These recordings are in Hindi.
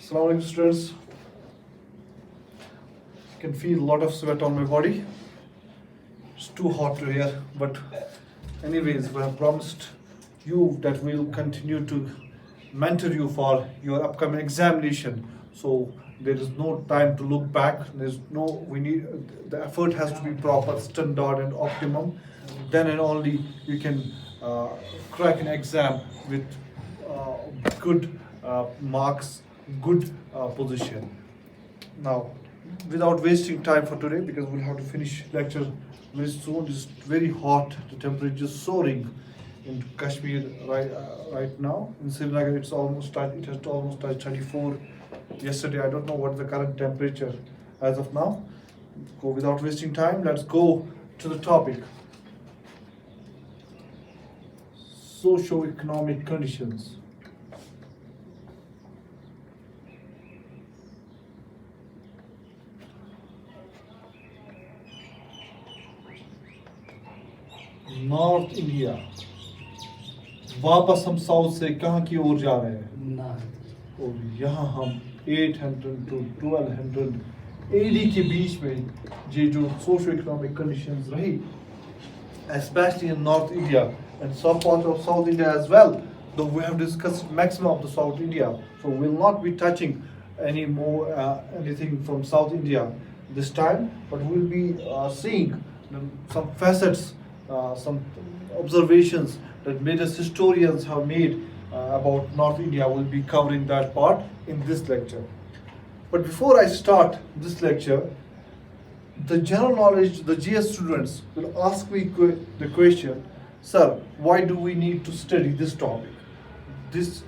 Assalamualaikum students. I can feel a lot of sweat on my body. It's too hot here, but anyways, we have promised you that we'll continue to mentor you for your upcoming examination. So there is no time to look back. We need the effort has to be proper, standard, and optimum. Then and only you can crack an exam with good marks, good position. Now, without wasting time for today, because we'll have to finish lecture very soon. It's very hot. The temperature is soaring in Kashmir right now. In Srinagar, it has almost touched 34. Yesterday, I don't know what the current temperature as of now. So without wasting time, let's go to the topic. Socio-economic conditions. North India, वापस हम साउथ से कहाँ की ओर जा रहे हैं? और यहाँ हम 800 to 1200 AD के बीच में ये जो सोशो इकोनॉमिक कंडीशंस रही, especially in North India and some parts of South India as well, though we have discussed maximum of the South India, so we'll not be touching any more anything from South India this time, but we'll be seeing some facets, some observations that various historians have made about North India. Will be covering that part in this lecture. But before I start this lecture, the general knowledge, the GS students will ask me the question, sir, why do we need to study this topic? This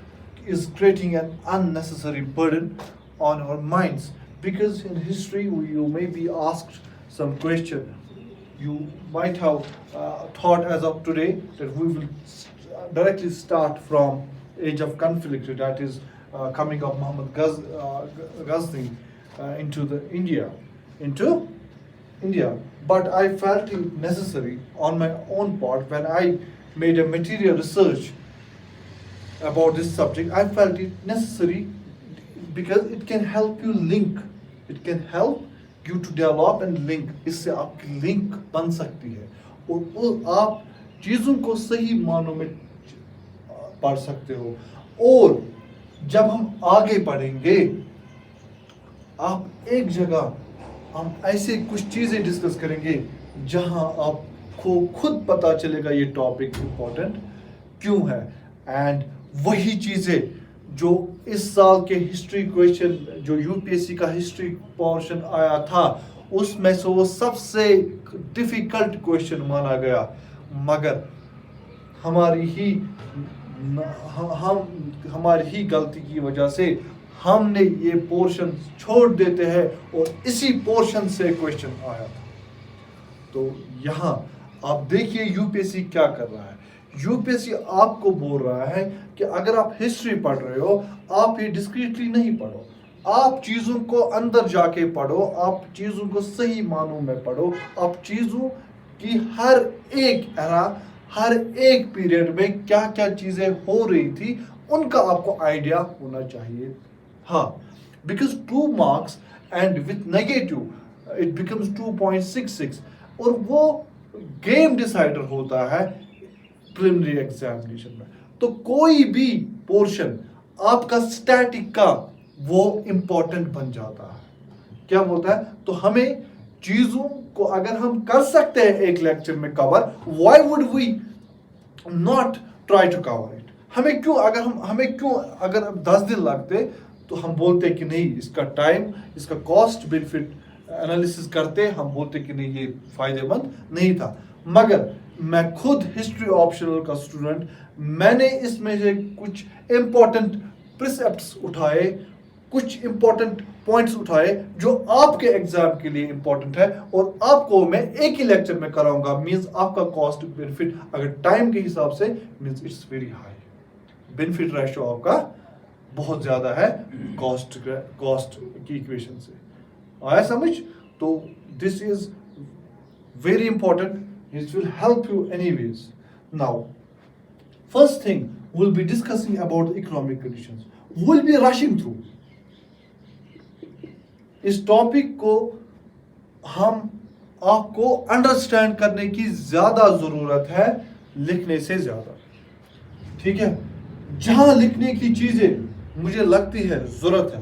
is creating an unnecessary burden on our minds, because in history you may be asked some question. You might have thought as of today that we will directly start from age of conflict, that is coming of Muhammad Ghazni into India. But I felt it necessary on my own part when I made a material research about this subject. I felt it necessary because it can help you link. It can help you to develop and link. इससे आपकी लिंक बन सकती है और आप चीज़ों को सही मानों में पढ़ सकते हो। और जब हम आगे पढ़ेंगे, आप एक जगह हम ऐसे कुछ चीज़ें डिस्कस करेंगे जहां आपको खुद पता चलेगा ये टॉपिक इम्पोर्टेंट क्यों है। एंड वही चीज़ें जो इस साल के हिस्ट्री क्वेश्चन, जो यूपीएससी का हिस्ट्री पोर्शन आया था, उसमें से वो सबसे डिफिकल्ट क्वेश्चन माना गया, मगर हमारी ही गलती की वजह से हमने ये पोर्शन छोड़ देते हैं और इसी पोर्शन से क्वेश्चन आया था। तो यहाँ आप देखिए यूपीएससी क्या कर रहा है। यूपीएससी आपको बोल रहा है कि अगर आप हिस्ट्री पढ़ रहे हो, आप ये डिस्क्रीटली नहीं पढ़ो, आप चीज़ों को अंदर जाके पढ़ो, आप चीज़ों को सही मानों में पढ़ो, आप चीज़ों की हर एक एरा, हर एक पीरियड में क्या क्या चीज़ें हो रही थी उनका आपको आइडिया होना चाहिए। हाँ, because 2 marks and with negative it becomes 2.66 और वो गेम डिसाइडर होता है प्रिलिमिनरी एग्जामिनेशन में। तो कोई भी पोर्शन आपका स्टैटिक का वो इम्पोर्टेंट बन जाता है। क्या बोलता है? तो हमें चीजों को अगर हम कर सकते हैं एक लेक्चर में cover, why would we not try to cover it? हमें क्यों अगर 10 दिन लगते तो हम बोलते कि नहीं, इसका टाइम, इसका कॉस्ट बेनिफिट एनालिसिस करते, हम बोलते कि नहीं ये फायदेमंद नहीं था। मगर मैं खुद हिस्ट्री ऑप्शनल का स्टूडेंट, मैंने इसमें से कुछ इंपॉर्टेंट प्रिसेप्ट्स उठाए, कुछ इंपॉर्टेंट पॉइंट्स उठाए जो आपके एग्जाम के लिए इंपॉर्टेंट है और आपको मैं एक ही लेक्चर में कराऊंगा। मींस आपका कॉस्ट बेनिफिट अगर टाइम के हिसाब से means it's very high, benefit ratio आपका बहुत ज्यादा है कॉस्ट की इक्वेशन से। आया समझ? तो this is very important, it will help you anyways. Now, first thing we'll be discussing about the economic conditions. We'll be rushing through. इस टॉपिक को हम आपको अंडरस्टैंड करने की ज्यादा जरूरत है लिखने से ज्यादा, ठीक है। जहां लिखने की चीजें मुझे लगती है जरूरत है,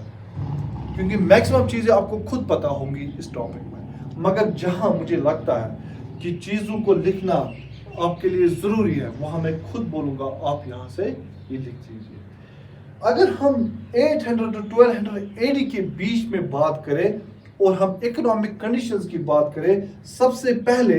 क्योंकि मैक्सिमम चीजें आपको खुद पता होंगी इस टॉपिक में, मगर जहां मुझे लगता है कि चीजों को लिखना आपके लिए जरूरी है वहां मैं खुद बोलूंगा आप यहां से ये लिख दीजिए। अगर हम 800 to 1200 AD के बीच में बात करें और हम इकोनॉमिक कंडीशंस की बात करें, सबसे पहले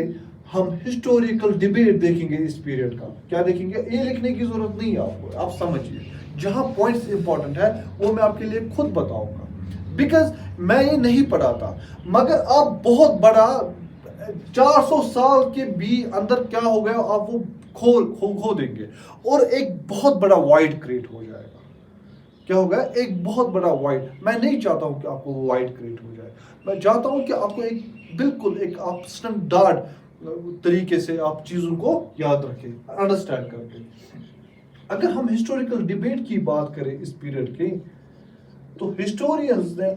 हम हिस्टोरिकल डिबेट देखेंगे इस पीरियड का। क्या देखेंगे? ये लिखने की जरूरत नहीं है आपको, आप समझिए। जहां पॉइंट्स इंपॉर्टेंट है वो मैं आपके लिए खुद बताऊंगा, बिकॉज मैं ये नहीं पढ़ाता, मगर आप बहुत बड़ा 400 साल के भी अंदर क्या हो गया आप वो खो देंगे और एक बहुत बड़ा वाइड क्रिएट हो जाएगा। क्या होगा? एक बहुत बड़ा वाइड। मैं नहीं चाहता हूं कि आपको वो वाइड क्रिएट हो जाए, मैं चाहता हूं कि आपको एक बिल्कुल एक आप स्टैंडर्ड तरीके से आप चीजों को याद रखें, अंडरस्टैंड करके। अगर हम हिस्टोरिकल डिबेट की बात करें इस पीरियड की, तो हिस्टोरियंस ने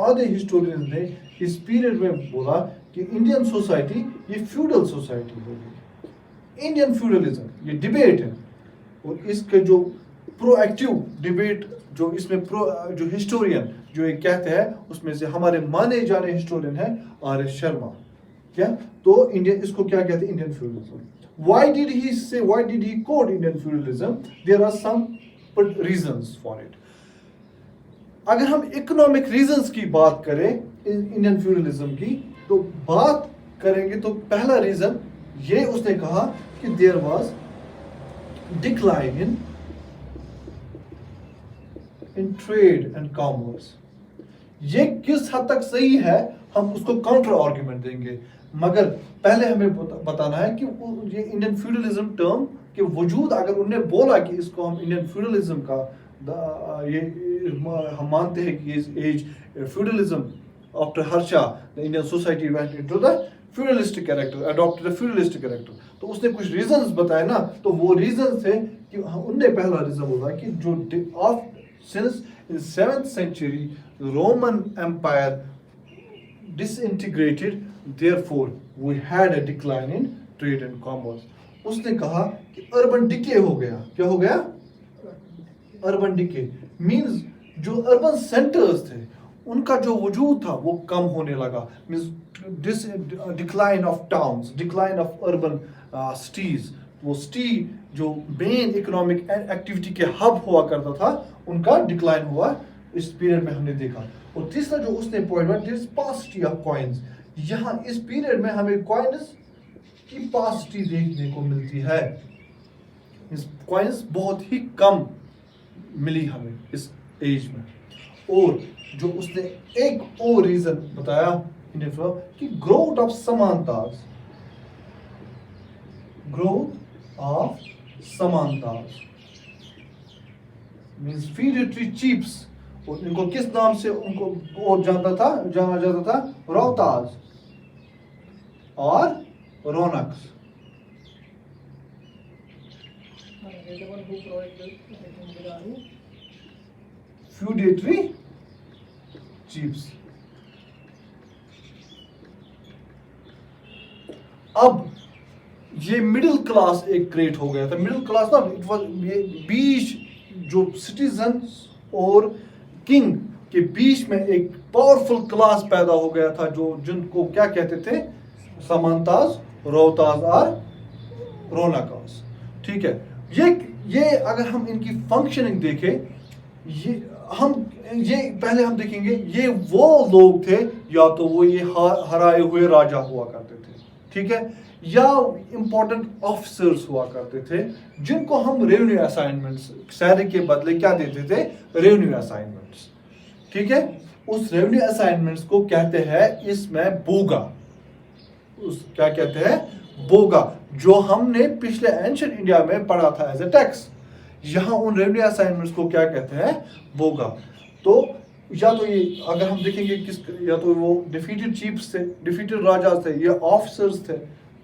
आधे हिस्टोरियंस ने इस पीरियड में बोला कि इंडियन सोसाइटी ये फ्यूडल सोसाइटी होगी। इंडियन फ्यूडलिज्म ये डिबेट है, और इसके जो प्रोएक्टिव डिबेट जो इसमें जो हिस्टोरियन जो ये कहते हैं, उसमें से हमारे माने जाने हिस्टोरियन है आर एस शर्मा। क्या? तो इंडियन इसको क्या कहते हैं? Indian feudalism. Why did he quote Indian feudalism? There are some reasons for it. अगर हम इकोनॉमिक रीजंस की बात करें इंडियन फ्यूडलिज्म की, तो बात करेंगे तो पहला रीजन ये उसने कहा कि there was decline in trade and commerce. ये किस हद तक सही है हम उसको काउंटर आर्ग्यूमेंट देंगे, मगर पहले हमें बताना है कि ये इंडियन फ्यूडलिज्म टर्म के वजूद, अगर उन्होंने बोला कि इसको हम इंडियन फ्यूडलिज्म का ये हम मानते हैं कि इस age feudalism after Harsha the Indian society went into the feudalistic character, adopted the feudalistic character. तो उसने कुछ रीजंस बताए ना, तो वो रीजंस थे कि उनने पहला रीजन बोला कि जो since in 7th century Roman empire disintegrated, therefore we had a decline in trade and commerce. उसने कहा कि अर्बन डिके हो गया। क्या हो गया? अर्बन डिके मींस जो अर्बन सेंटर्स थे उनका जो वजूद था वो कम होने लगा, means decline of towns, decline of urban cities. वो सिटी जो मेन इकोनॉमिक एक्टिविटी के हब हुआ करता था उनका डिक्लाइन हुआ इस पीरियड में हमने देखा। और तीसरा जो उसने पॉइंट हुआ, देयर इज पासिटी ऑफ कॉइन्स। यहाँ इस पीरियड में हमें कॉइन्स की पासिटी देखने को मिलती है। इस कॉइन्स बहुत ही कम मिली हमें इस एज में। और जो उसने एक और रीजन बताया कि ग्रोथ ऑफ समानताज, ग्रोथ ऑफ समानताज मींस फीडेटरी चीफ्स। और इनको किस नाम से उनको और जाना जाता था? रोहताज और रौनक्स। Feudatory chiefs. अब ये मिडिल क्लास एक क्रिएट हो गया था। मिडिल क्लास ना, इट वाज ये बीच जो सिटीजन्स और किंग के बीच में एक पावरफुल क्लास पैदा हो गया था, जो जिनको क्या कहते थे? समानताज, रोहताज और रौनकाज। ठीक है, ये अगर हम इनकी फंक्शनिंग देखें, ये पहले हम देखेंगे ये वो लोग थे या तो वो ये हराए हुए राजा हुआ करते थे, ठीक है, या इंपॉर्टेंट ऑफिसर्स हुआ करते थे जिनको हम रेवेन्यू असाइनमेंट्स सैलरी के बदले क्या देते थे? Revenue assignments. ठीक है, उस रेवेन्यू असाइनमेंट्स को कहते हैं इसमें बोगा। क्या कहते हैं? बोगा, जो हमने पिछले एंशिएंट इंडिया में पढ़ा था एज ए टैक्स। यहां उन रेवेन्यू असाइनमेंट्स को क्या कहते हैं? बोगा। तो या तो ये अगर हम देखेंगे या तो वो डिफीटेड चीफ्स थे, डिफीटेड राजा थे, ये ऑफिसर्स थे,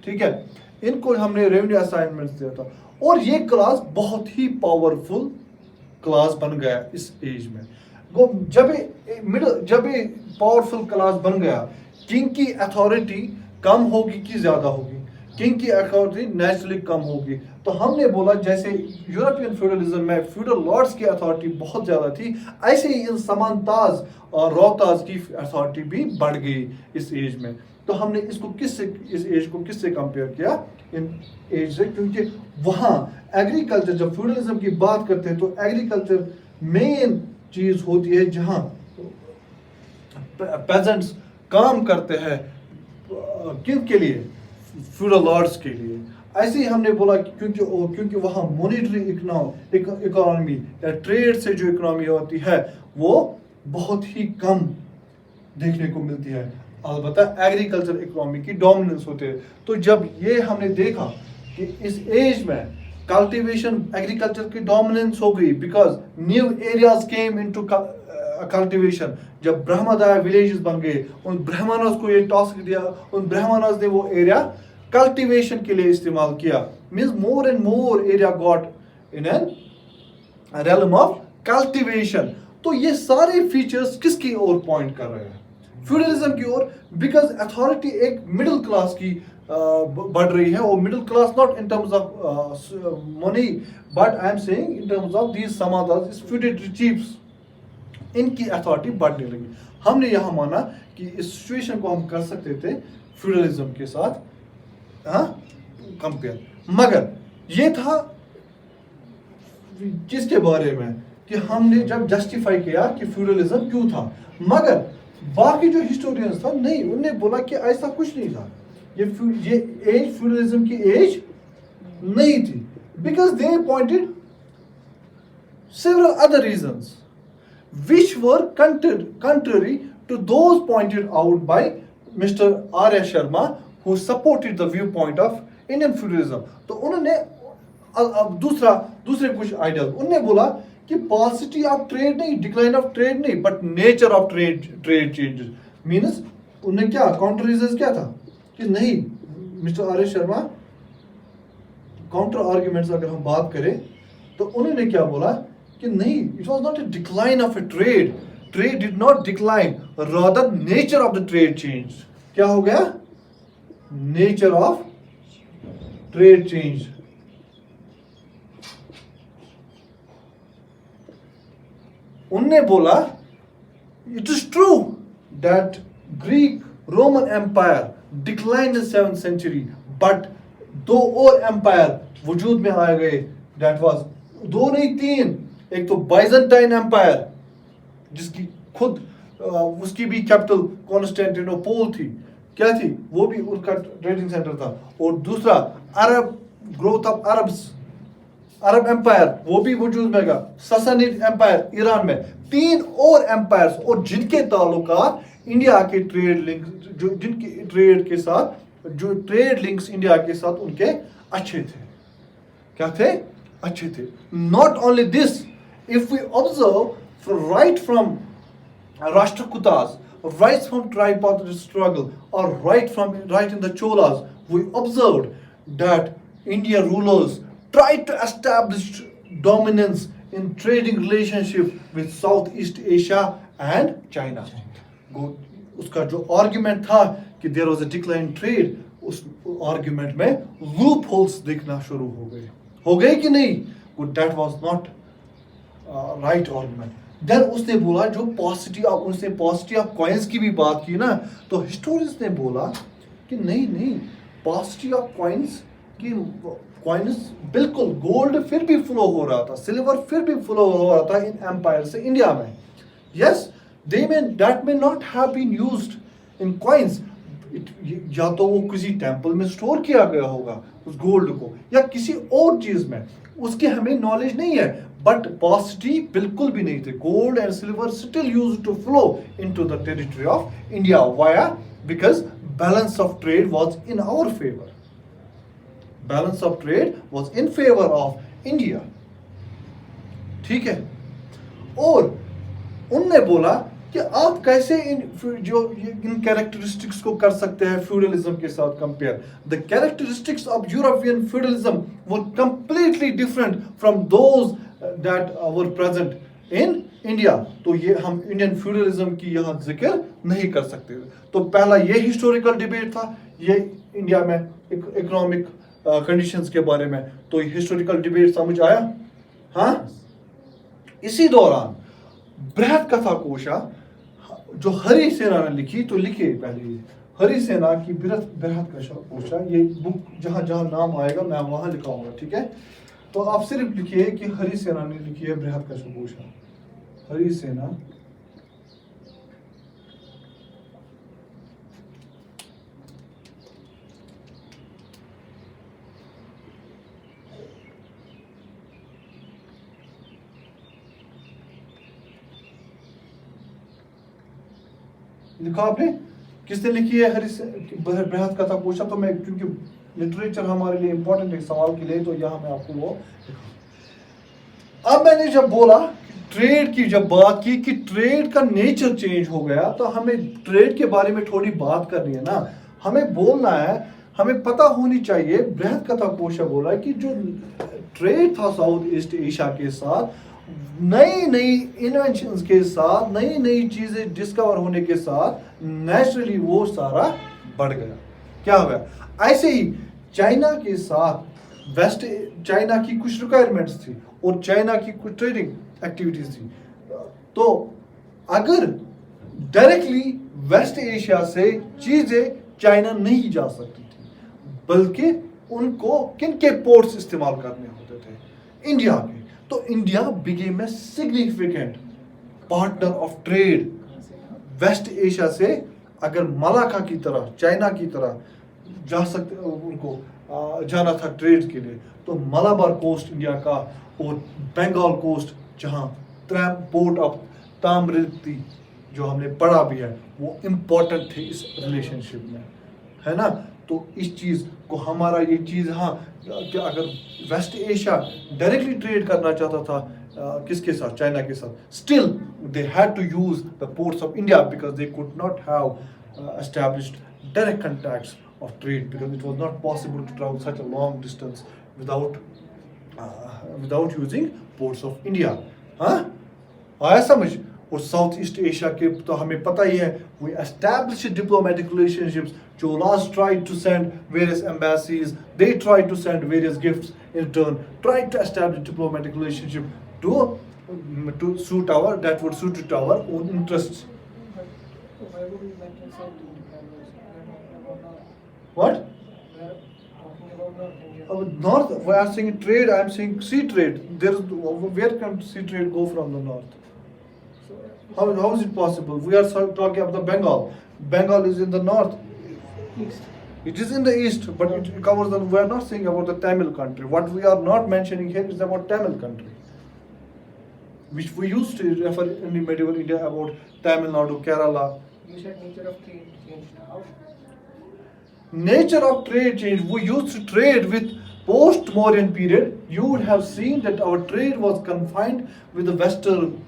ठीक है, इनको हमने रेवेन्यू असाइनमेंट्स दिया था। और ये क्लास बहुत ही पावरफुल क्लास बन गया इस एज में। जब ये पावरफुल क्लास बन गया, किंग की अथॉरिटी कम होगी कि ज्यादा होगी? किंग की अथॉरिटी नेचुरली कम होगी। तो हमने बोला जैसे यूरोपियन फ्यूडलिज्म में फ्यूडल लॉर्ड्स की अथॉरिटी बहुत ज्यादा थी, ऐसे ही इन समानताज और रोहताज की अथॉरिटी भी बढ़ गई इस एज में। तो हमने इस एज को किससे कंपेयर किया? इन एज से, क्योंकि वहाँ एग्रीकल्चर, जब फ्यूडलिज्म की बात करते हैं तो एग्रीकल्चर मेन चीज होती है जहाँ पेजेंट्स काम करते हैं किनके लिए? फ्यूडल लॉर्ड्स के लिए। ऐसे ही हमने बोला कि क्योंकि वहाँ मॉनिटरी इकोनॉमी या ट्रेड से जो इकोनॉमी होती है वो बहुत ही कम देखने को मिलती है, अलबत्ता एग्रीकल्चर इकोनॉमी की डोमिनेंस होते हैं। तो जब ये हमने देखा कि इस एज में कल्टीवेशन एग्रीकल्चर की डोमिनेंस हो गई, because new areas came into cultivation, जब ब्रह्मदाय विलेजेस बन गए, उन ब्राह्मणों को ये टास्क दिया, उन ब्राह्मणों ने वो एरिया कल्टीवेशन के लिए इस्तेमाल किया। Means more and more area got in an realm of cultivation. तो ये सारे फीचर्स किसकी ओर पॉइंट कर रहे हैं? फ्यूडलिज्म की ओर। बिकॉज अथॉरिटी एक मिडिल क्लास की बढ़ रही है, और middle class not in terms of money, but I am saying in terms of these समादास फ्यूडेटरी चीफ्स, इनकी अथॉरिटी बढ़ने लगी। हमने यहाँ माना कि इस सिचुएशन को हम कर सकते थे फ्यूडलिज्म के साथ कंपेयर। मगर ये था जिसके बारे में कि हमने जब जस्टिफाई किया कि फ्यूडलिज्म क्यों था, मगर बाकी जो हिस्टोरियंस था नहीं, उन्होंने बोला कि ऐसा कुछ नहीं था, ये एज फ्यूडलिज्म की एज नहीं थी, because they pointed several other reasons which were contrary to those pointed out by Mr. R.S. Sharma, who supported the viewpoint of Indian feudalism. तो उन्होंने दूसरे कुछ आइडियाज उन्होंने बोला कि पॉसिटी ऑफ ट्रेड नहीं, डिक्लाइन ऑफ ट्रेड नहीं, but nature of trade changes. Means उन्हें क्या काउंटर रीजंस क्या था कि नहीं, mister R S Sharma counter arguments अगर हम बात करें तो उन्होंने क्या बोला कि नहीं, it was not a decline of a trade did not decline, rather nature of the trade change. क्या हो गया? Nature of trade change. उनने बोला it is true that Greek Roman empire decline in 7th century, but दो और एम्पायर वजूद में आ गए, दैट वाज दो नहीं तीन। एक तो बाइजेंटाइन एम्पायर जिसकी खुद उसकी भी कैपिटल कॉन्स्टेंटिनोपल थी, क्या थी वो भी उनका ट्रेडिंग सेंटर था, और दूसरा अरब ग्रोथ ऑफ अरब एम्पायर वो भी वजूद में गया, ससानिड एम्पायर ईरान में। तीन और एम्पायर्स, और जिनके ताल्लुकात इंडिया के ट्रेड लिंक, जो जिनके ट्रेड के साथ जो ट्रेड लिंक्स इंडिया के साथ उनके अच्छे थे। क्या थे? अच्छे थे। Not only this, if we observe right from Rashtrakutas, right from tripartite struggle, or right in the Cholas, we observed that Indian rulers tried to establish dominance in trading relationship with Southeast Asia and China. उसका जो argument था कि there was a decline in trade, उस argument में loopholes दिखना शुरू हो गए कि नहीं? That was not right argument. Then उसने बोला जो पॉसिटी ऑफ कॉइन्स की भी बात की ना, तो हिस्टोरियंस ने बोला कि नहीं, पॉसिटी ऑफ कॉइन्स बिल्कुल, गोल्ड फिर भी फ्लो हो रहा था, सिल्वर फिर भी फ्लो हो रहा था इन एम्पायर से इंडिया में। Yes, that may not have been used in coins, या तो वो किसी टेम्पल में स्टोर किया गया होगा उस गोल्ड को, या किसी और चीज में, उसकी हमें नॉलेज नहीं है, बट पॉसिटी बिल्कुल भी नहीं थे। Gold and silver still used to flow into the territory of India, via because balance of trade was in our favour, balance of trade was in favour of India. ठीक है, और उनने बोला कि आप कैसे इन कैरेक्टरिस्टिक्स को कर सकते हैं फ्यूडलिज्म के साथ compare. The characteristics of European feudalism were completely different from those that were present in India, तो ये हम इंडियन फ्यूडलिज्म की यहाँ जिक्र नहीं कर सकते। तो पहला ये हिस्टोरिकल डिबेट था, ये इंडिया में इकोनॉमिक कंडीशंस के बारे में, तो हिस्टोरिकल डिबेट समझ आया। हाँ, इसी दौरान बृहत कथा कोशा जो हरि सेना ने लिखी, तो लिखे पहले हरि सेना की बृहत कथा कोशा, ये बुक जहाँ जहाँ नाम आएगा मैं वहाँ लिखाऊंगा, ठीक है। तो आप सिर्फ लिखिए कि हरि सेना ने लिखी है बृहत कथा कोशा, हरि सेना लिखा आपने, किसने लिखी है बृहत कथा कोशा। तो मैं, क्योंकि लिटरेचर हमारे लिए इंपॉर्टेंट है सवाल के लिए, तो यहाँ मैं आपको वो। अब मैंने जब बोला ट्रेड की, जब बात की कि ट्रेड का नेचर चेंज हो गया, तो हमें ट्रेड के बारे में थोड़ी बात करनी है ना, हमें बोलना है, हमें पता होनी चाहिए। बृहत कथा कोशा बोला कि जो ट्रेड था साउथ ईस्ट एशिया के साथ, नई नई इन्वेंशंस के साथ, नई नई चीजें डिस्कवर होने के साथ नेचुरली वो सारा बढ़ गया। क्या हो गया, ऐसे ही चाइना के साथ वेस्ट, चाइना की कुछ रिक्वायरमेंट्स थी और चाइना की कुछ ट्रेडिंग एक्टिविटीज थी। तो अगर डायरेक्टली वेस्ट एशिया से चीजें चाइना नहीं जा सकती थी, बल्कि उनको किन के पोर्ट्स इस्तेमाल करने होते थे, इंडिया के। तो India became a significant partner of trade west Asia से। अगर मलाका की तरह, चाइना की तरह जा सकते, उनको जाना था ट्रेड के लिए, तो मलाबार कोस्ट इंडिया का और बंगाल कोस्ट, जहाँ पोर्ट ऑफ ताम्रलिप्ति जो हमने पढ़ा भी है, वो इम्पोर्टेंट थे इस रिलेशनशिप में, है ना। तो इस चीज़ को हमारा ये चीज़, हाँ, कि अगर वेस्ट एशिया डायरेक्टली ट्रेड करना चाहता था किसके साथ, चाइना के साथ, still they had to use the ports of India because they could not have established direct contacts of trade, because it was not possible to travel such a long distance without using ports of India. हाँ, आया समझ। और साउथ ईस्ट एशिया के तो हमें पता ही है, we established diplomatic relationships. Cholas tried to send various embassies, they tried to send various gifts in turn, tried to establish diplomatic relationship to suit our, that would suit it our own interests. Why would you mention something dependence? What? We are talking about North India. North, we are saying trade, I am saying sea trade. There is, where can sea trade go from the north? How is it possible? We are talking about the Bengal. Bengal is in the north. East. It is in the east, but it covers the. We are not saying about the Tamil country. What we are not mentioning here is about Tamil country, which we used to refer in the medieval India about Tamil Nadu, Kerala. You said nature of trade changed. How? Nature of trade changed. We used to trade with post-Mauryan period. You would have seen that our trade was confined with the western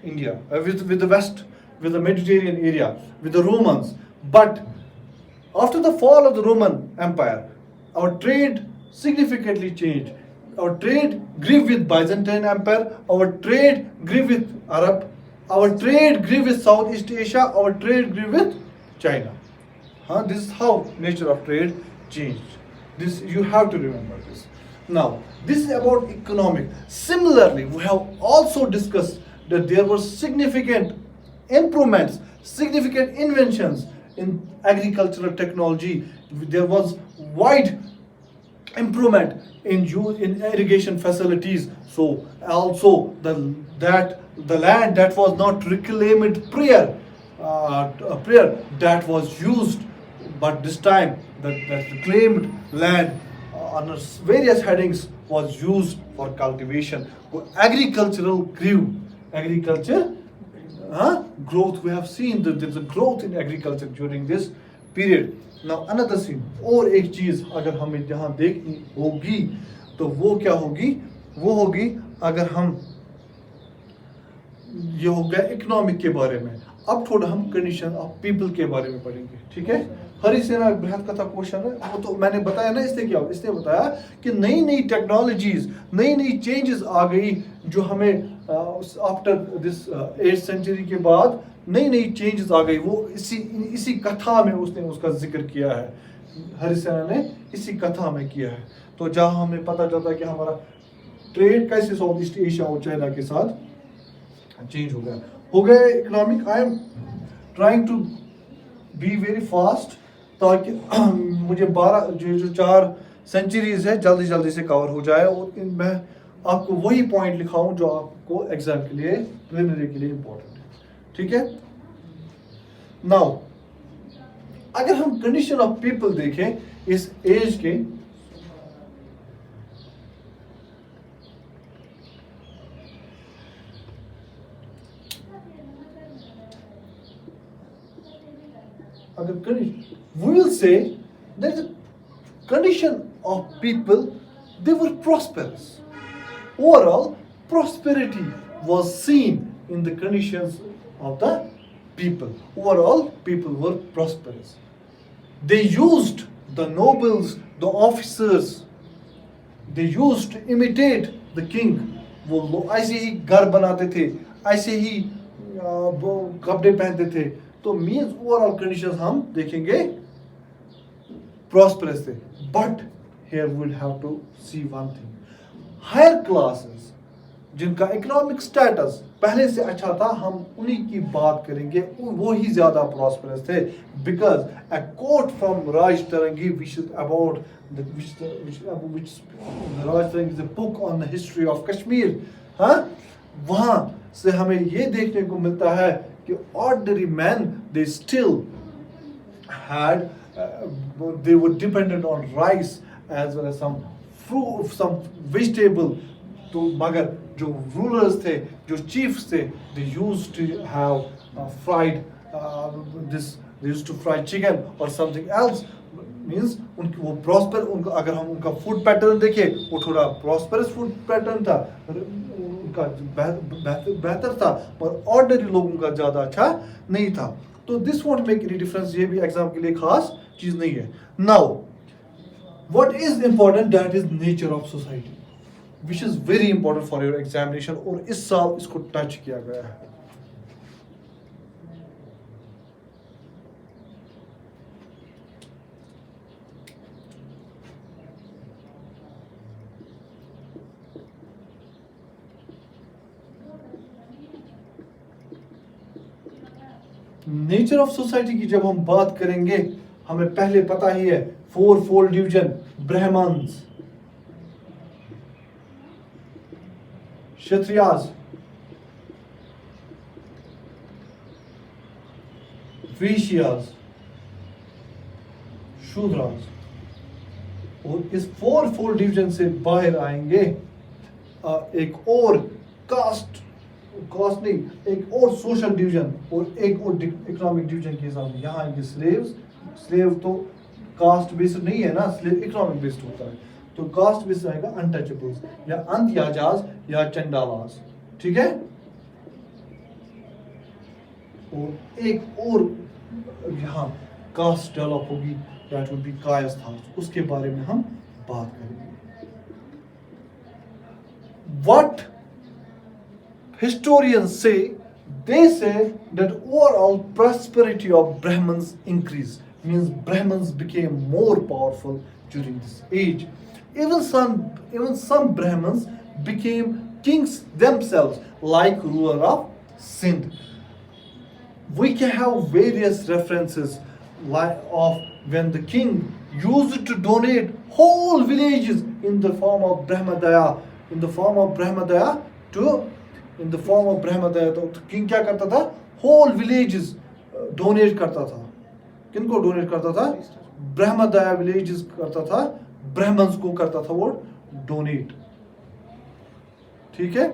India, with the west, with the Mediterranean area, with the Romans. But after the fall of the Roman Empire, our trade significantly changed. Our trade grew with Byzantine Empire, our trade grew with Arab, our trade grew with Southeast Asia, our trade grew with China. This is how nature of trade changed. This, you have to remember this. Now, this is about economic. Similarly, we have also discussed that there were significant improvements, significant inventions in agricultural technology. There was wide improvement in irrigation facilities. So also the land that was not reclaimed prior, that was used, but this time that reclaimed land on various headings was used for cultivation. Agricultural grew. Agriculture growth, we have seen that there is a growth in agriculture during this period. Now another thing, और एक चीज अगर हमें यहाँ देखनी होगी तो वो क्या होगी, वो होगी अगर हम, ये हो गया इकोनॉमिक के बारे में। अब थोड़ा हम कंडीशन ऑफ पीपल के बारे में पढ़ेंगे, ठीक है। हरिसेना बृहत कथा क्वेश्चन है, वो तो मैंने बताया ना। इसने क्या, इसने बताया कि नई नई टेक्नोलॉजीज, नई नई चेंजेस आ गई जो हमें आफ्टर दिस 8th सेंचुरी के बाद नई नई चेंजेस आ गई। वो इसी कथा में उसने उसका जिक्र किया है, हरिसेना ने इसी कथा में किया है। तो जहाँ हमें पता चलता है कि हमारा ट्रेड कैसे साउथ ईस्ट एशिया और चाइना के साथ चेंज हो गया economic. I am trying to be very fast ताकि मुझे 12 जो 4 सेंचुरीज है जल्दी जल्दी से कवर हो जाए और मैं आपको वही पॉइंट लिखाऊं जो आपको एग्जाम के लिए प्रिलिमिनरी के लिए इंपॉर्टेंट है। ठीक है। नाउ अगर हम कंडीशन ऑफ पीपल देखें इस एज के, अगर we will say that the condition of people, they were prosperous. Overall, prosperity was seen in the conditions of the people. Overall, people were prosperous. They used the nobles, the officers, they used to imitate the king. वो लोग ऐसे ही घर बनाते थे, ऐसे ही वो कपड़े पहनते थे। तो मीन्स ओवरऑल कंडीशंस हम देखेंगे प्रॉस्परस थे। But here we will have to see one thing, higher classes जिनका इकोनॉमिक स्टेटस पहले से अच्छा था, हम उन्हीं की बात करेंगे, वो ही ज्यादा प्रॉस्परस थे। Because a quote from Raj Tarangini which is about Raj Tarangini is a book on the history of Kashmir. हाँ, वहां से हमें ये देखने को मिलता है कि ordinary men, they still had they were dependent on rice as well as some fruit, some vegetable. तो मगर जो rulers थे, जो chiefs थे, they used to have fried they used to fry chicken or something else. Means उनकी वो प्रॉस्पर, उनका अगर हम उनका फूड पैटर्न देखें वो थोड़ा प्रॉस्परस फूड पैटर्न था, उनका बेहतर था, पर ऑर्डिनरी लोगों का ज़्यादा अच्छा नहीं था। तो this want make any difference, ये भी एग्जाम के लिए खास चीज़ नहीं है। Now what is important, that is nature of society which is very important for your examination, और इस साल इसको टच किया गया है। नेचर ऑफ सोसाइटी की जब हम बात करेंगे, हमें पहले पता ही है 4 fold division, Brahmins, Kshatriyas, Vaishyas, Shudras. और इस 4 फोल्ड डिवीजन से बाहर आएंगे एक और कास्ट नहीं, एक और सोशल डिवीजन और एक और इकोनॉमिक डिवीजन के हिसाब से। यहाँ आएंगे स्लेव तो कास्ट बेस्ड नहीं है ना, स्लेव इकोनॉमिक बेस्ड होता है। तो कास्ट बेस्ड आएगा अनटचेबल्स या अंत्याजाज या चंडालास। ठीक है। और एक और यहाँ कास्ट डेवलप होगी, दैट विल बी कायस्थान, उसके बारे में हम बात करेंगे। What historians say, they say that overall prosperity of Brahmins increased, means Brahmins became more powerful during this age. Even some Brahmins became kings themselves, like ruler of Sindh. We can have various references of when the king used to donate whole villages in the form of Brahmadaya, तो किंग क्या करता था, होल विलेजेस डोनेट करता था। किनको डोनेट करता था? ब्रह्मदया विलेजेस करता था, ब्राह्मण्स को करता था वो डोनेट। ठीक है।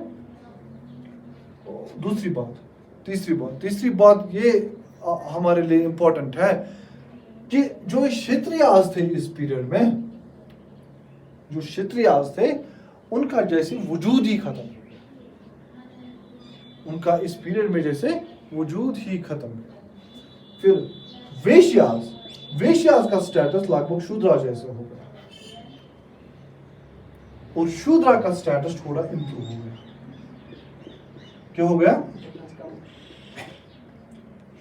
तीसरी बात ये हमारे लिए इंपॉर्टेंट है कि जो क्षत्रियास थे इस पीरियड में, जो क्षत्रियास थे उनका जैसे वजूद ही खत्म, उनका इस पीरियड में जैसे वजूद ही खत्म है। फिर वेश्यास का स्टेटस लगभग शूद्रा जैसे हो गया, और शूद्रा का स्टेटस थोड़ा इंप्रूव हो गया। क्या हो गया? Difference कम.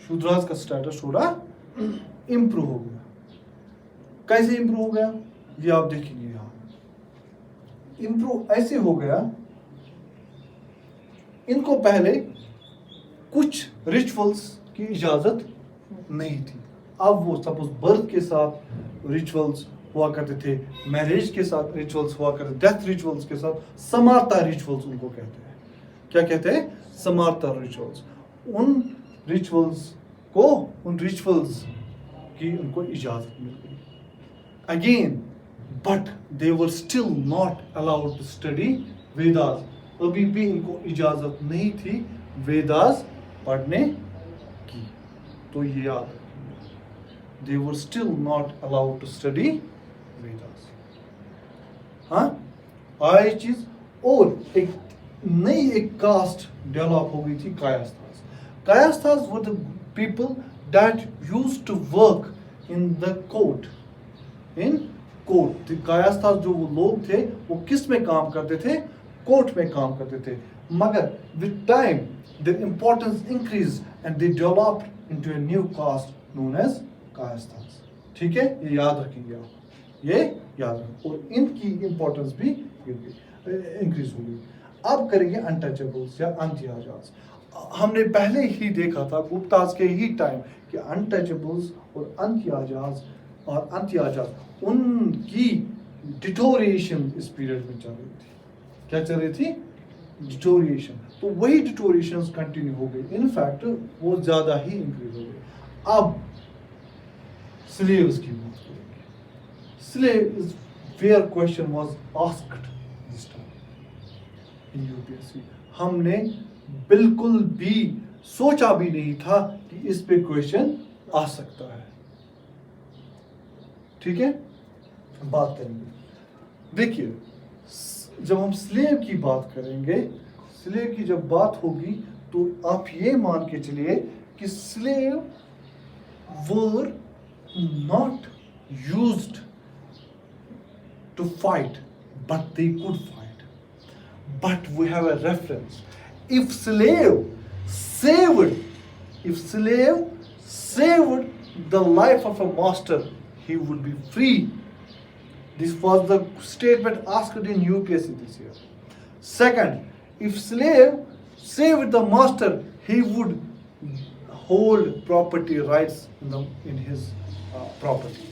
शूद्राज का स्टेटस थोड़ा इम्प्रूव हो गया. कैसे इम्प्रूव हो गया ये आप देखेंगे यहाँ. इम्प्रूव ऐसे हो गया, इनको पहले कुछ रिचुअल्स की इजाजत नहीं थी. अब वो सपोज बर्थ के साथ रिचुअल्स हुआ करते थे, मैरिज के साथ रिचुअल्स हुआ करते, डेथ रिचुअल्स के साथ समारता रिचुअल्स उनको कहते हैं. क्या कहते हैं? समारता रिचुअल्स. उन रिचुअल्स की उनको इजाजत मिल गई. Again but they were still not allowed to study Vedas. अभी भी इनको इजाजत नहीं थी वेदास पढ़ने की. तो ये याद रखिए, they were still not allowed to study Vedas. हाँ, आई चीज. और एक कास्ट डेवलप हो गई थी, Kayasthas. Kayasthas were the people that used to work in the court. In court. Kayasthas जो वो लोग थे वो किस में काम करते थे? कोर्ट में काम करते थे. मगर with time their importance increased and they developed into a new caste known as कायस्थास. ठीक है, ये याद रखेंगे आप, ये याद रखें. और इनकी इंपॉर्टेंस भी इंक्रीज होगी. अब करेंगे अनटचेबल्स या अंत्याजाज. हमने पहले ही देखा था गुप्ताज के ही टाइम कि अनटचेबल्स और अंत्याजाज उनकी डिटोरिएशन इस पीरियड में चल रही थी. क्या चल रही थी? डिटोरिएशन. तो वही डिटोरिएशंस कंटिन्यू हो गई. इनफैक्ट वो ज्यादा ही इंक्रीज हो गई. अब स्लेव्स की बात करेंगे. Slave is where question was asked this time in UPSC. हमने बिल्कुल भी सोचा भी नहीं था कि इस पे क्वेश्चन आ सकता है. ठीक है, बात करेंगे. देखिए, जब हम स्लेव की बात करेंगे, स्लेव की जब बात होगी तो आप ये मान के चलिए कि slave were not used to fight but they could fight. But we have a reference. If slave saved the life of a master, he would be free. This was the statement asked in UPSC this year. Second, if slave saved the master, he would hold property rights in his property,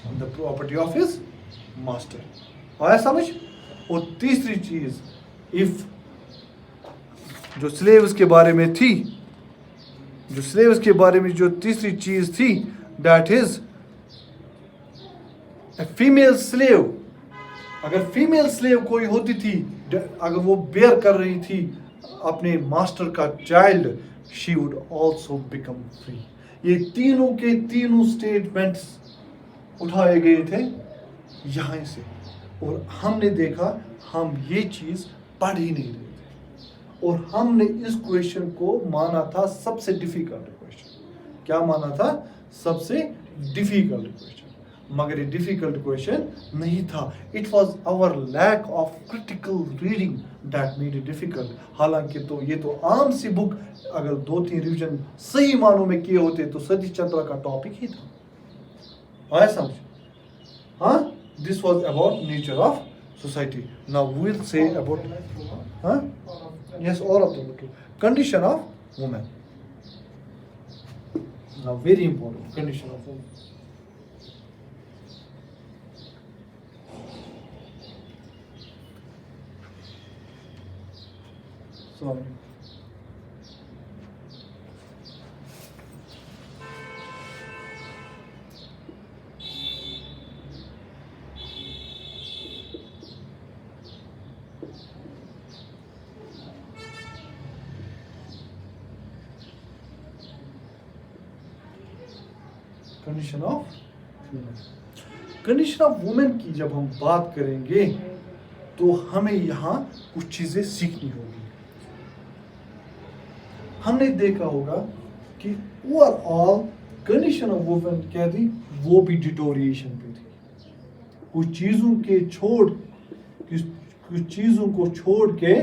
in the property of his master. आया समझ? और तीसरी चीज, if जो स्लेव्स के बारे में थी, जो तीसरी चीज थी, that is a female slave. अगर फीमेल स्लेव कोई होती थी, अगर वो बेयर कर रही थी अपने मास्टर का child, she would also become free. ये तीनों के तीनों स्टेटमेंट्स उठाए गए थे यहाँ से. और हमने देखा हम ये चीज पढ़ ही नहीं रहे थे. और हमने इस क्वेश्चन को माना था सबसे डिफिकल्ट क्वेश्चन. क्या माना था? सबसे डिफिकल्ट क्वेश्चन. मगर ये डिफिकल्ट क्वेश्चन नहीं था. It was our lack of critical reading that made it difficult. हालांकि तो ये तो आम सी बुक, अगर 2-3 रिविजन सही मानों में किए होते तो सतीश चंद्र का टॉपिक ही था. आया समझ? हाँ, this was about nature of society. Now we will say about yes, all of them. Okay. Condition of woman. Now, very important condition of woman. Sorry. Condition of women. Condition of women की जब हम बात करेंगे तो हमें यहाँ कुछ चीजें सीखनी होगी. हमने देखा होगा कि ओवरऑल कंडीशन ऑफ वुमेन क्या थी? वो भी डिटोरिएशन पे थी. कुछ चीजों को छोड़ के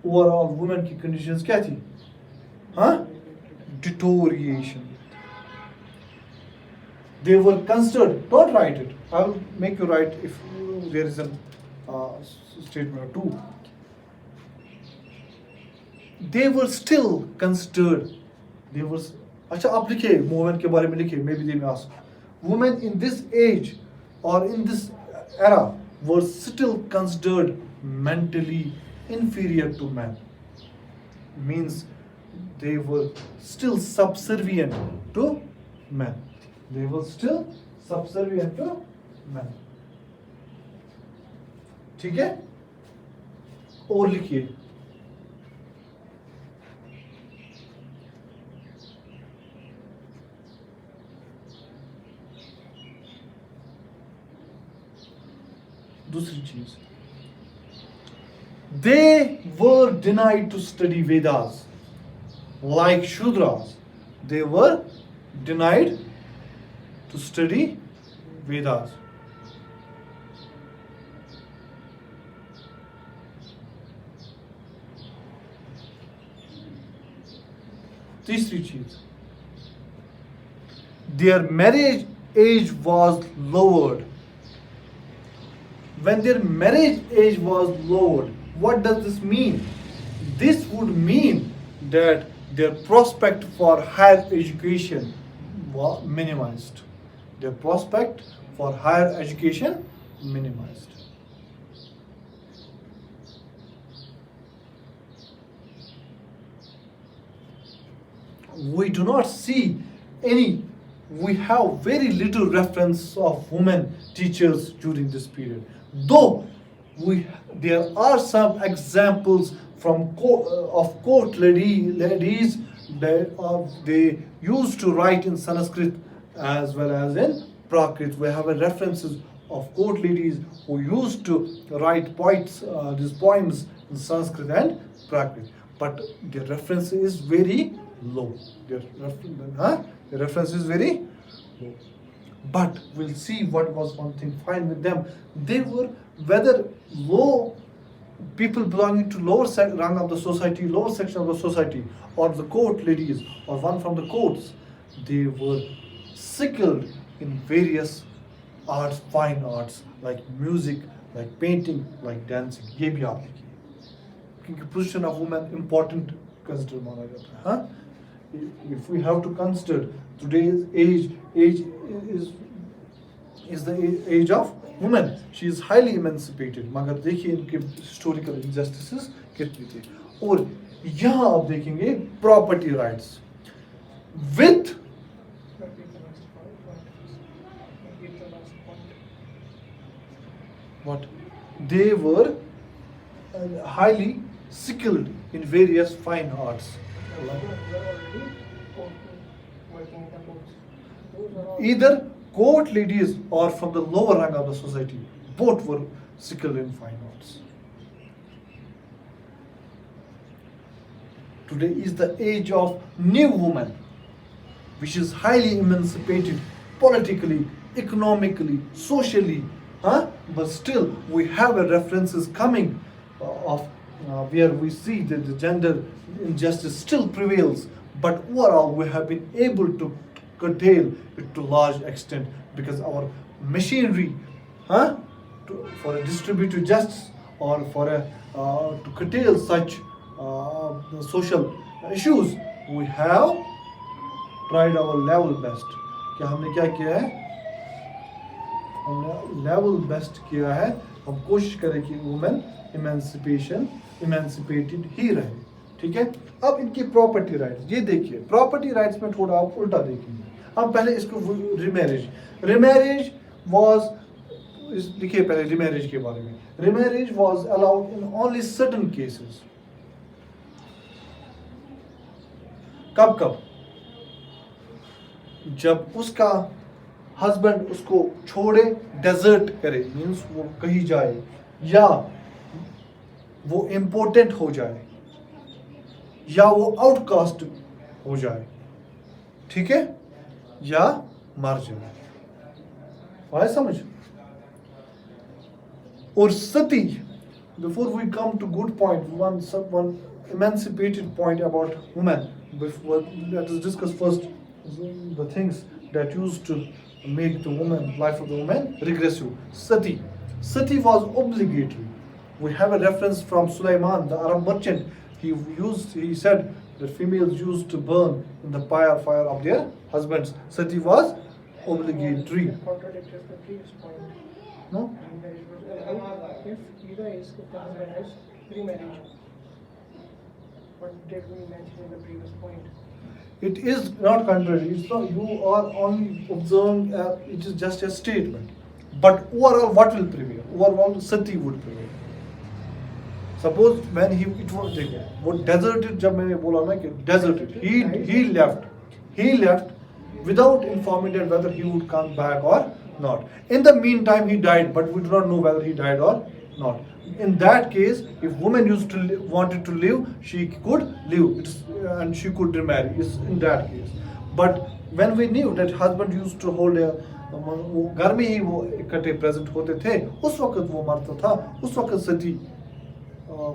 ओवरऑल वुमेन की कंडीशंस क्या थी? हाँ, deterioration. They were considered. Don't write it. I will make you write if there is a statement or two. They were still considered. They were. अच्छा आप लिखिए women के बारे में लिखिए. Maybe they may ask. Women in this age or in this era were still considered mentally inferior to men. Means they were still subservient to men. They were still subservient to men. ठीक है? और लिखिए. दूसरी चीज, they were denied to study Vedas like Shudras. They were denied to study Vedas. तीसरी चीज, their marriage age was lowered. When their marriage age was lowered, what does this mean? This would mean that their prospect for higher education was minimized. Their prospect for higher education minimized. We do not see we have very little reference of women teachers during this period. Though there are some examples from of court ladies that they used to write in Sanskrit as well as in Prakrit. We have references of court ladies who used to write these poems in Sanskrit and Prakrit. But their reference is very low. Their reference is very low. But we'll see what was one thing fine with them. They were, whether low people belonging to lower rung of the society, lower section of the society, or the court ladies, or one from the courts, they were skilled in various arts, fine arts, like music, like painting, like dancing. ये भी आप लिखिए, क्योंकि position of women important consider माना जाता है. हाँ? If we have to consider today's age is the age of women. She is highly emancipated. मगर देखिए इनके historical injustices कितनी थी. और यहाँ आप देखेंगे property rights with what they were highly skilled in various fine arts. Either court ladies or from the lower rank of the society, both were skilled in fine arts. Today is the age of new woman, which is highly emancipated politically, economically, socially. But still, we have references coming of where we see that the gender injustice still prevails. But overall, we have been able to curtail it to large extent because our machinery, for a distributive justice or for to curtail such social issues, we have tried our level best. क्या हमने क्या किया है? हमने level best किया है. हम कोशिश करें कि women emancipated ही रहे. ठीक है? अब इनकी प्रॉपर्टी राइट्स ये देखिए. प्रॉपर्टी राइट्स में थोड़ा आप उल्टा देखेंगे. अब पहले इसको रिमैरिज वाज, लिखिए पहले रिमैरिज के बारे में. Remarriage was allowed in only certain cases. कब कब? जब उसका हस्बैंड उसको छोड़े, डेजर्ट करे, मीन्स वो कहीं जाए, या वो इम्पोर्टेंट हो जाए, या वो आउटकास्ट हो जाए, ठीक है, या मर जाए. आया समझ? और सती before we come to good point, one emancipated point about women. Before, let us discuss first the things that used to make the woman life of the woman regressive. Sati. Sati was obligatory. We have a reference from Sulaiman, the Arab merchant. He said that females used to burn in the fire of their husbands. Sati was obligatory. It contradicts the previous point. No? If either is if the husband has remarriage, what did we mention in the previous point? It is not contrary. It's not, you are only observing, it is just a statement. But overall, what will prevail? Overall, sati would prevail. Suppose when it was देखो, वो deserted जब मैंने बोला ना कि deserted, he left without informing that whether he would come back or not. In the meantime, he died, but we do not know whether he died or not. In that case, if woman wanted to live, she could live, and she could remarry. It's in that case. But when we knew that husband used to hold a वो घर में ही वो इकट्ठे प्रेजेंट होते थे, उस वक्त वो मरता था, उस वक्त सती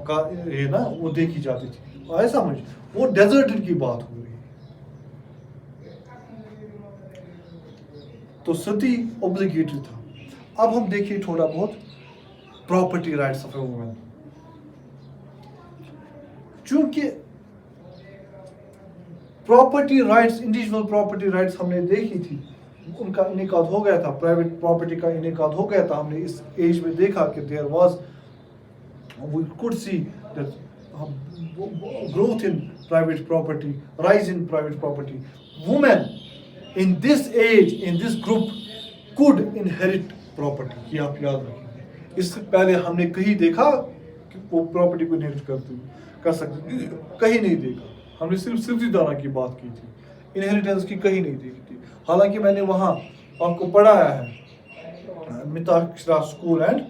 का ये ना वो देखी जाती थी. आए समझ? वो डेजर्टेड की बात हो रही है. तो सती ऑब्लिगेटरी था. अब हम देखिए थोड़ा बहुत property rights of a woman. चूंकि property rights, individual property rights हमने देखी थी, उनका इनेकाद हो गया था, प्राइवेट प्रॉपर्टी का इनेकाद हो गया था. हमने इस एज में देखा कि there was, we could see that growth in private property, rise in private property. Women in this age, in this group, could inherit property. ये आप याद रखेंगे. इससे पहले हमने कहीं देखा कि वो प्रॉपर्टी को इनहेरिट कर सकते, कहीं नहीं देखा. हमने सिर्फ सिर्फदारा की बात की थी, इनहेरिटेंस की कहीं नहीं देखी थी. हालांकि मैंने वहाँ आपको पढ़ाया है मिताक्षरा स्कूल एंड,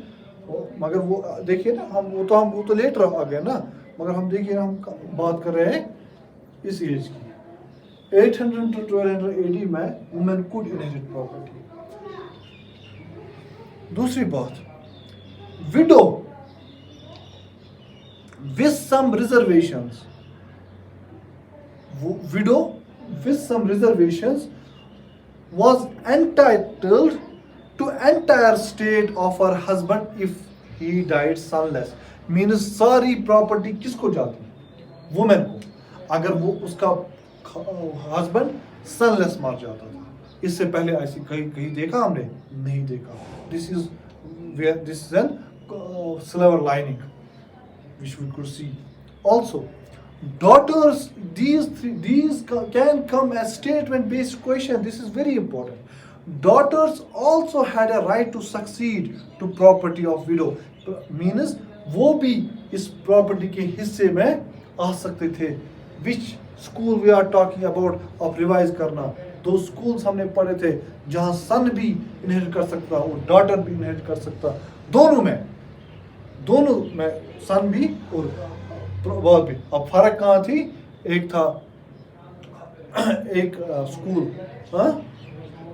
मगर वो देखिए ना, हम वो तो लेट आ गए ना, मगर हम देखिए हम बात कर रहे हैं इस एज की. 800 to 1200 AD में वुमेन कुड इनहेरिट प्रॉपर्टी. दूसरी बात, window with some reservations, widow with some reservations was entitled to entire estate of her husband if he died sonless. Means सारी प्रॉपर्टी किसको जाती? वुमेन को, अगर वो उसका हस्बैंड सनलेस मार जाता था. इससे पहले ऐसी कहीं देखा हमने? नहीं देखा. This is an silver lining which we could see. Also, daughters, these can come as statement based question. This is very important. Daughters also had a right to succeed to property of widow. Means वो भी इस property के हिस्से में आ सकते थे. Which school we are talking about of revise करना? दो schools हमने पढ़े थे जहाँ son भी inherit कर सकता और daughter भी inherit कर सकता. दोनों में सन भी और बहुत भी. अब फर्क कहाँ थी? एक था एक स्कूल,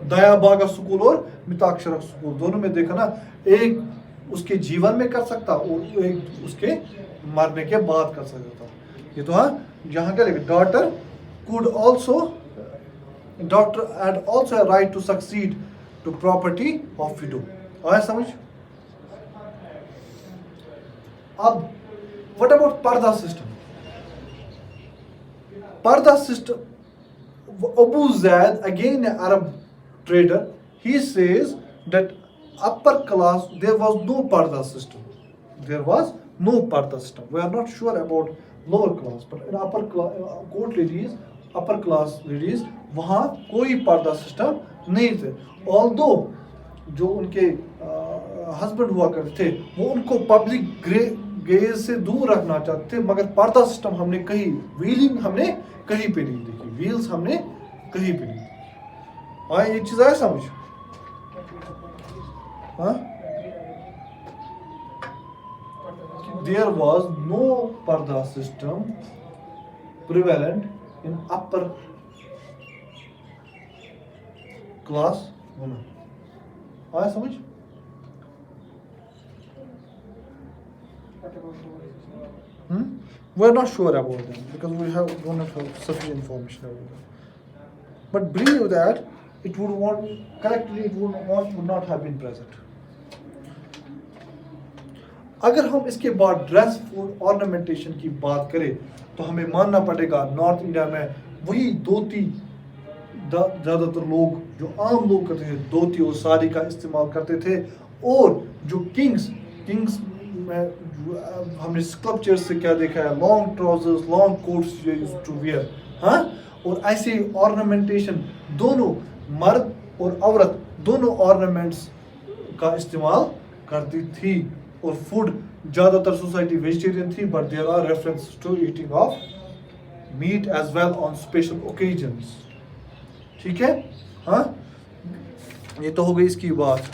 दया बागा स्कूल और मिताक्षरा स्कूल. दोनों में देखा ना, एक उसके जीवन में कर सकता और एक उसके मरने के बाद कर सकता था. ये तो हाँ, यहाँ क्या लिखा? daughter had also a right to succeed to property of widow. आया समझ? अब what about पर्दा सिस्टम? पर्दा system, Abu Zaid, again an Arab trader, he says that upper class there was no पर्दा system. There was no पर्दा system. We are not sure about lower class, but in upper class, court ladies, upper class ladies, वहाँ कोई पर्दा सिस्टम नहीं थे. Although जो उनके हस्बैंड हुआ करते थे वो उनको पब्लिक गेज से दूर रखना चाहते थे, मगर पर्दा सिस्टम हमने कहीं, व्हीलिंग हमने कहीं पे नहीं देखी, व्हील्स हमने कहीं पे नहीं देखी. हाँ, ये चीज़ आया समझ? हाँ, देयर वाज नो पर्दा system prevalent in upper class women. आया समझ? what about the ones? We're not sure about them because don't have sufficient information about them. But believe that it would not have been present. अगर हम इसके बाद ड्रेस फूड ऑर्नामेंटेशन की बात करें तो हमें मानना पड़ेगा नॉर्थ इंडिया में वही धोती ज़्यादातर लोग जो आम लोग करते थे धोती और साड़ी का इस्तेमाल करते थे और जो किंग्स में हमने स्कल्पचर्स से क्या देखा है long trousers long coats used to wear हाँ और ऐसे ऑर्नामेंटेशन दोनों मर्द और औरत दोनों ऑर्नामेंट्स का इस्तेमाल करती थी और फूड ज़्यादातर सोसाइटी वेजिटेरियन थी but there are reference to eating of meat as well on special occasions ठीक है हाँ ये तो हो गई इसकी बात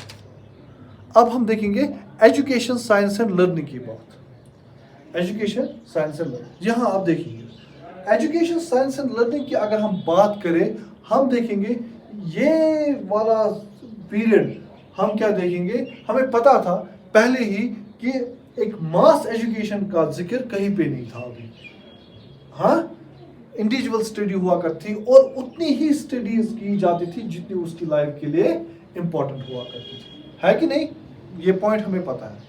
अब हम देखेंगे एजुकेशन साइंस एंड लर्निंग की बात एजुकेशन साइंस एंड लर्निंग यहाँ आप देखेंगे एजुकेशन साइंस एंड लर्निंग की अगर हम बात करें हम देखेंगे ये वाला पीरियड हम क्या देखेंगे हमें पता था पहले ही कि एक मास एजुकेशन का जिक्र कहीं पे नहीं था अभी हाँ इंडिविजुअल स्टडी हुआ करती और उतनी ही स्टडीज की जाती थी जितनी उसकी लाइफ के लिए इंपॉर्टेंट हुआ करती थी है कि नहीं ये पॉइंट हमें पता है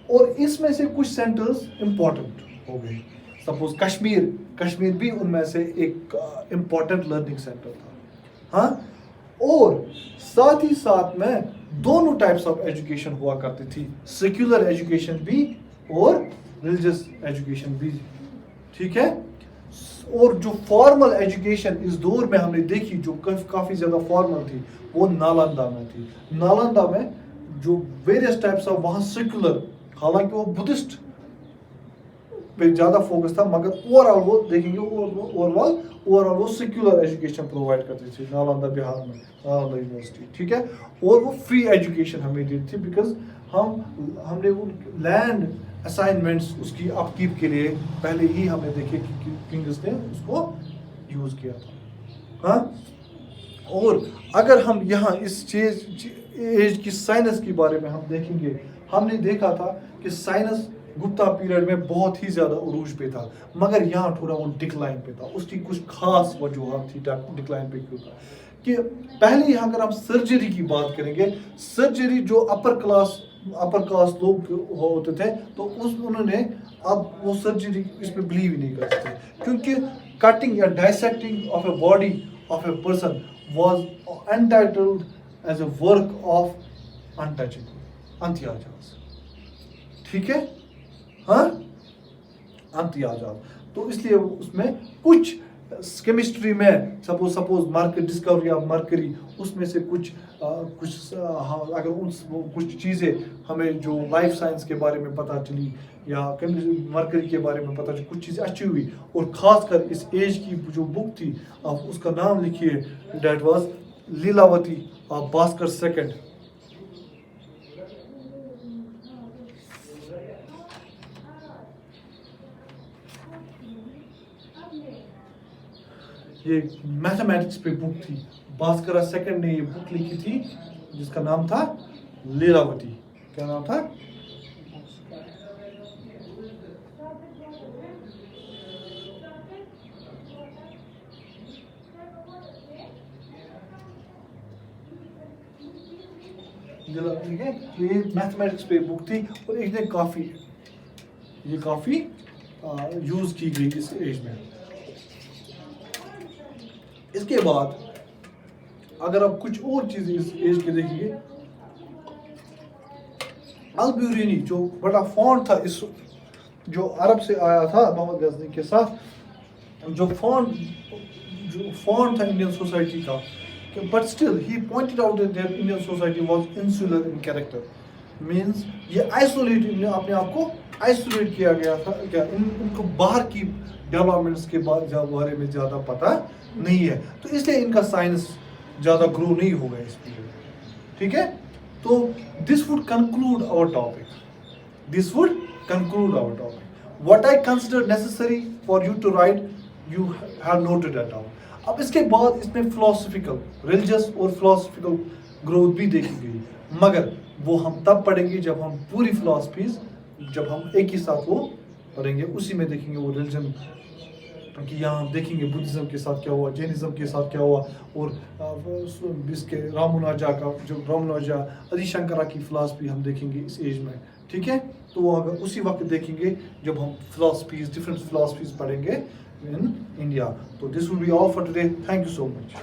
और इसमें से कुछ सेंटर्स इंपॉर्टेंट हो गए सपोज कश्मीर भी उनमें से एक इंपॉर्टेंट लर्निंग सेंटर था हाँ और साथ ही साथ में दोनों टाइप्स ऑफ एजुकेशन हुआ करती थी सेक्युलर एजुकेशन भी और रिलीजियस एजुकेशन भी ठीक है और जो फॉर्मल एजुकेशन इस दौर में हमने देखी जो काफ़ी ज़्यादा फॉर्मल थी वो नालंदा में थी नालंदा में जो वेरियस टाइप्स ऑफ वहाँ सेक्युलर हालांकि वो बुद्धिस्ट पे ज़्यादा फोकस था मगर ओवरऑल वो देखेंगे ओवरऑल वो सेक्युलर एजुकेशन प्रोवाइड करती थी नालंदा बिहार में नालंदा यूनिवर्सिटी ठीक है और वो फ्री एजुकेशन हमें दी थी बिकॉज हमने वो लैंड असाइनमेंट्स उसकी अपकीप के लिए पहले ही हमने देखे कि किंग्स ने उसको यूज़ किया था हाँ और अगर हम यहाँ इस एज की साइंस के बारे में हम देखेंगे हमने देखा था कि साइंस गुप्ता पीरियड में बहुत ही ज़्यादा उरूज पे था मगर यहाँ थोड़ा वो डिक्लाइन पे था उसकी कुछ खास वजूहत थी डिक्लाइन पे क्यों था कि पहले यहाँ अगर हम सर्जरी की बात करेंगे सर्जरी जो अपर क्लास लोग होते थे तो उन्होंने अब वो सर्जरी इस पर बिलीव ही नहीं करते थे क्योंकि कटिंग या dissecting of a body of a person was entitled as a work of untouchable Antyajas ठीक है हाँ अंत्याजाज तो इसलिए उसमें कुछ केमिस्ट्री में suppose mercury discovery of mercury उसमें से कुछ अगर कुछ चीज़ें हमें जो लाइफ साइंस के बारे में पता चली या मर्करी के बारे में पता चली कुछ चीज़ें अच्छी हुई और ख़ासकर इस एज की जो बुक थी आप उसका नाम लिखिए that was Lilavati of Bhaskar second ये मैथमेटिक्स पे बुक थी भास्कर सेकंड ने ये बुक लिखी थी जिसका नाम था लीलावती क्या नाम था ठीक है तो ये मैथमेटिक्स पे बुक थी और इसने काफ़ी यूज़ की गई इस एज में इसके बाद अगर आप कुछ और चीज़ इस एज के देखिए अल-बिरूनी जो बड़ा फॉन्ट था इस जो अरब से आया था मोहम्मद गजनी के साथ जो फॉन्ट था इंडियन सोसाइटी का but still he pointed out that Indian society was insular in character means ये आइसोलेटेड अपने आप को आइसोलेट किया गया था क्या इनको बाहर की डेवलपमेंट्स के बारे में ज़्यादा पता नहीं है तो इसलिए इनका साइंस ज़्यादा ग्रो नहीं होगा इस पीरियड ठीक है तो this would conclude our topic what I consider necessary for you to write you have noted that down अब इसके बाद इसमें फिलोसफिकल रिलीजियस और फिलोसफिकल ग्रोथ भी देखी गई मगर वो हम तब पढ़ेंगे जब हम पूरी फिलॉसफीज जब हम एक ही साथ वो पढ़ेंगे, उसी में देखेंगे वो रिलीजन कि यहाँ हम देखेंगे बुद्धिज़्म के साथ क्या हुआ, जैनिज़्म के साथ क्या हुआ, और इसके रामानुजा का जो रामानुजा आदिशंकरा की फिलासफी हम देखेंगे इस एज में, ठीक है। तो वो अगर उसी वक्त देखेंगे जब हम फिलासफीज डिफरेंट फिलासफीज पढ़ेंगे इन इंडिया। तो this will be all for today, thank you so much.